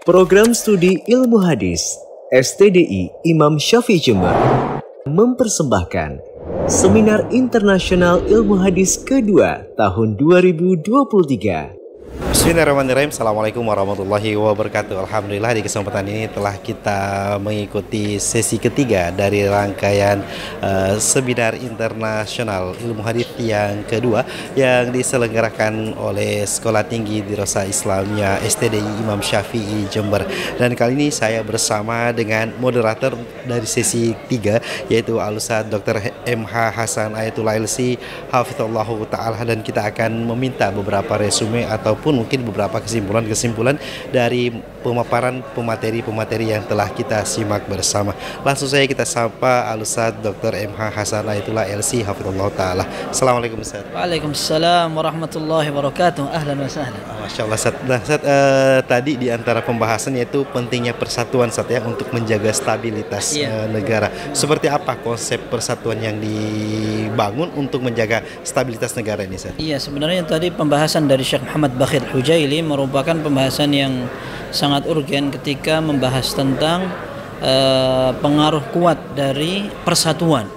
Program Studi Ilmu Hadis STDI Imam Syafi'i Jember mempersembahkan Seminar Internasional Ilmu Hadis kedua tahun 2023. Bismillahirrahmanirrahim. Assalamualaikum warahmatullahi wabarakatuh. Alhamdulillah di kesempatan ini telah kita mengikuti sesi ketiga dari rangkaian Seminar Internasional Ilmu Hadis yang kedua yang diselenggarakan oleh Sekolah Tinggi Dirasah Islamiyah STDI Imam Syafi'i Jember. Dan kali ini saya bersama dengan moderator dari sesi 3 yaitu Al-Ustaz Dr. MH Hasan Ayatullah LC Hafizallahu Ta'ala, dan kita akan meminta beberapa resume ataupun mungkin beberapa kesimpulan-kesimpulan dari pemaparan pemateri-pemateri yang telah kita simak bersama. Langsung saja kita sapa Al-Ustaz Dr. MH Hasan Ayatullah LC Hafizallahu Ta'ala. Assalamualaikum Ustaz. Waalaikumsalam warahmatullahi wabarakatuh. Ahlan wa sahlan. Masya Allah Ustaz. Nah, Ustaz, tadi di antara pembahasan yaitu pentingnya persatuan Ustaz ya untuk menjaga stabilitas negara. Seperti apa konsep persatuan yang dibangun untuk menjaga stabilitas negara ini Ustaz? Iya, sebenarnya tadi pembahasan dari Syekh Muhammad Bakhir Hujaili merupakan pembahasan yang sangat urgen ketika membahas tentang pengaruh kuat dari persatuan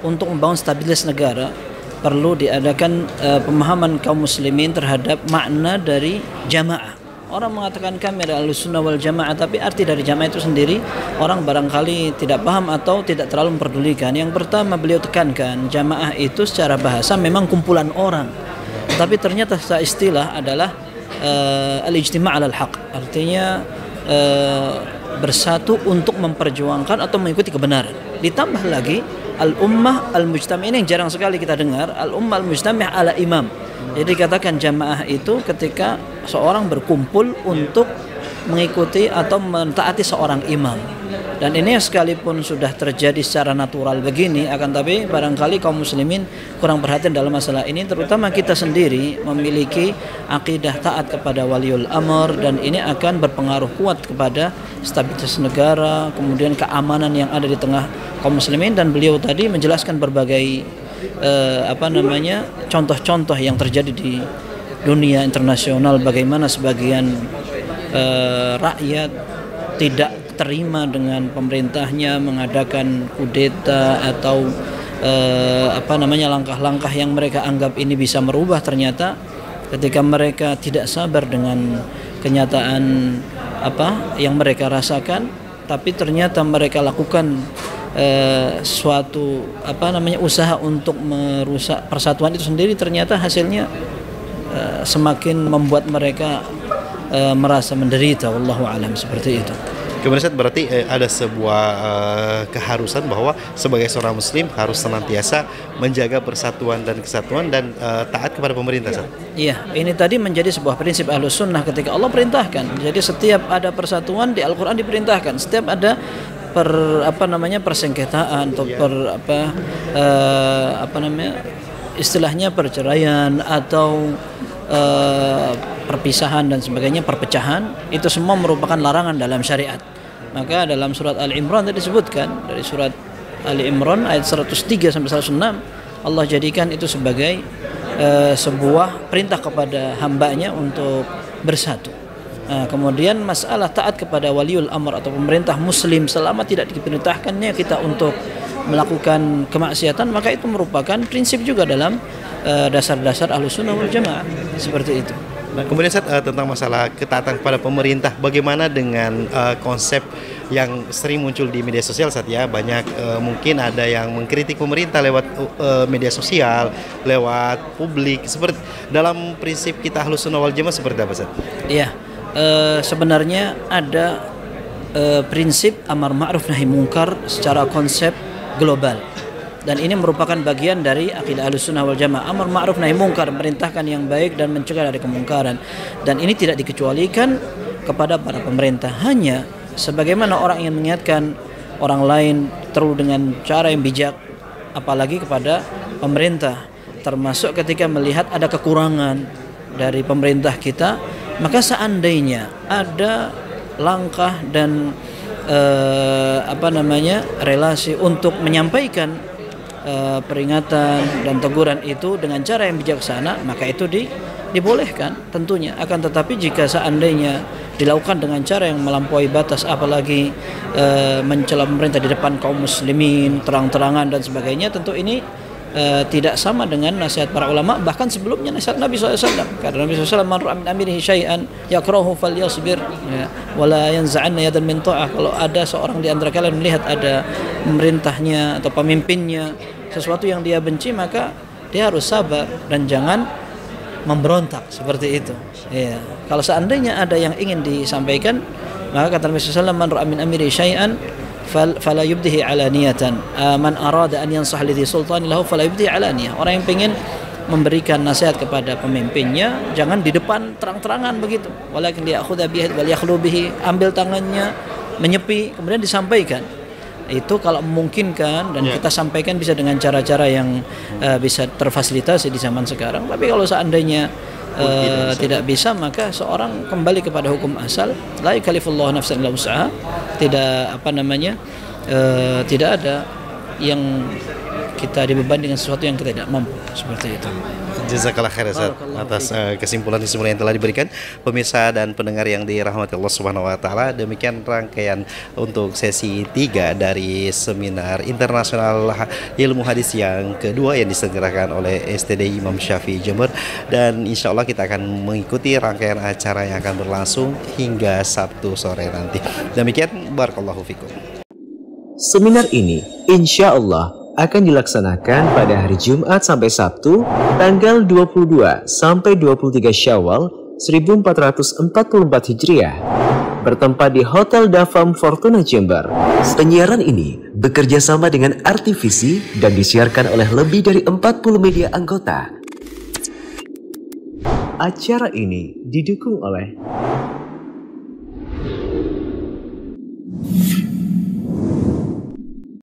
untuk membangun stabilitas negara. Perlu diadakan pemahaman kaum muslimin terhadap makna dari jamaah. Orang mengatakan kami adalah Ahlussunnah wal Jamaah, tapi arti dari jamaah itu sendiri orang barangkali tidak paham atau tidak terlalu memperdulikan. Yang pertama beliau tekankan, jamaah itu secara bahasa memang kumpulan orang, tapi ternyata secara istilah adalah al-ijtima' 'alal haq, artinya bersatu untuk memperjuangkan atau mengikuti kebenaran. Ditambah lagi al-ummah al-mujtami', ini yang jarang sekali kita dengar, al-ummah al-mujtami' 'ala imam. Jadi katakan jamaah itu ketika seorang berkumpul untuk mengikuti atau mentaati seorang imam. Dan ini sekalipun sudah terjadi secara natural begini, akan tapi barangkali kaum muslimin kurang perhatian dalam masalah ini, terutama kita sendiri memiliki akidah taat kepada waliul amr, dan ini akan berpengaruh kuat kepada stabilitas negara, kemudian keamanan yang ada di tengah kaum muslimin. Dan beliau tadi menjelaskan berbagai contoh-contoh yang terjadi di dunia internasional, bagaimana sebagian rakyat tidak terima dengan pemerintahnya mengadakan kudeta atau langkah-langkah yang mereka anggap ini bisa merubah. Ternyata ketika mereka tidak sabar dengan kenyataan yang mereka rasakan, tapi ternyata mereka lakukan suatu usaha untuk merusak persatuan itu sendiri, ternyata hasilnya semakin membuat mereka merasa menderita. Wallahu a'lam, seperti itu. Kemudian Ustaz, berarti ada sebuah keharusan bahwa sebagai seorang muslim harus senantiasa menjaga persatuan dan kesatuan dan taat kepada pemerintah Ustaz. Iya, ini tadi menjadi sebuah prinsip Ahlus Sunnah ketika Allah perintahkan. Jadi setiap ada persatuan di Al-Qur'an diperintahkan, setiap ada persengketaan atau istilahnya perceraian atau perpisahan dan sebagainya, perpecahan, itu semua merupakan larangan dalam syariat. Maka dalam surat Ali Imran tadi disebutkan, dari surat Ali Imran ayat 103 sampai 106, Allah jadikan itu sebagai sebuah perintah kepada hambanya untuk bersatu. Nah, kemudian masalah taat kepada waliul amr atau pemerintah muslim selama tidak diperintahkannya kita untuk melakukan kemaksiatan, maka itu merupakan prinsip juga dalam dasar-dasar Ahlussunnah wal Jamaah, seperti itu. Nah, kemudian tentang masalah ketaatan kepada pemerintah, bagaimana dengan konsep yang sering muncul di media sosial ya, banyak mungkin ada yang mengkritik pemerintah lewat media sosial, lewat publik. Seperti dalam prinsip kita Ahlussunnah wal Jamaah seperti apa Ustaz? Iya, sebenarnya ada prinsip amar ma'ruf nahi munkar secara konsep global. Dan ini merupakan bagian dari akidah Ahlussunnah wal Jamaah. Amar ma'ruf nahi munkar, merintahkan yang baik dan mencegah dari kemungkaran. Dan ini tidak dikecualikan kepada para pemerintah. Hanya sebagaimana orang yang mengingatkan orang lain terus dengan cara yang bijak, apalagi kepada pemerintah. Termasuk ketika melihat ada kekurangan dari pemerintah kita, maka seandainya ada langkah dan relasi untuk menyampaikan peringatan dan teguran itu dengan cara yang bijaksana, maka itu dibolehkan tentunya. Akan tetapi jika seandainya dilakukan dengan cara yang melampaui batas, apalagi mencela pemerintah di depan kaum muslimin terang-terangan dan sebagainya, tentu ini tidak sama dengan nasihat para ulama, bahkan sebelumnya nasihat Nabi SAW. Karena Nabi SAW, man ra'a min amirihi syai'an yakrahu falyasbir wala yanza'anna yadan min ta'ah. Kalau ada seorang di antara kalian melihat ada pemerintahnya atau pemimpinnya sesuatu yang dia benci, maka dia harus sabar dan jangan memberontak seperti itu. Ya. Kalau seandainya ada yang ingin disampaikan, maka kata Nabi SAW, man ra'a min amirihi syai'an fala yubdihi alaniyatan, man arada an yansah lidhi sultan lahu fala yubdihi alaniyah. Orang yang ingin memberikan nasihat kepada pemimpinnya jangan di depan terang-terangan begitu, walakin liyakhudha bihi wal yakhlu bihi, ambil tangannya, menyepi, kemudian disampaikan. Itu kalau memungkinkan dan kita sampaikan bisa dengan cara-cara yang bisa terfasilitasi di zaman sekarang. Tapi kalau seandainya tidak bisa, maka seorang kembali kepada hukum asal, la yukallifullahu nafsan illa wus'aha. Tidak tidak ada yang kita dibebani dengan sesuatu yang kita tidak mampu, seperti itu. Jazakallah khair atas kesimpulan yang telah diberikan pemirsa dan pendengar yang dirahmati Allah Subhanahu wa taala. Demikian rangkaian untuk sesi 3 dari seminar internasional ilmu hadis yang kedua yang diselenggarakan oleh STDI Imam Syafi'i Jember, dan insya Allah kita akan mengikuti rangkaian acara yang akan berlangsung hingga Sabtu sore nanti. Demikian, barakallahu fikum. Seminar ini insya Allah akan dilaksanakan pada hari Jumat sampai Sabtu tanggal 22 sampai 23 Syawal 1444 Hijriah, bertempat di Hotel Dafam Fortuna Jember. Penyiaran ini bekerja sama dengan RTV dan disiarkan oleh lebih dari 40 media anggota. Acara ini didukung oleh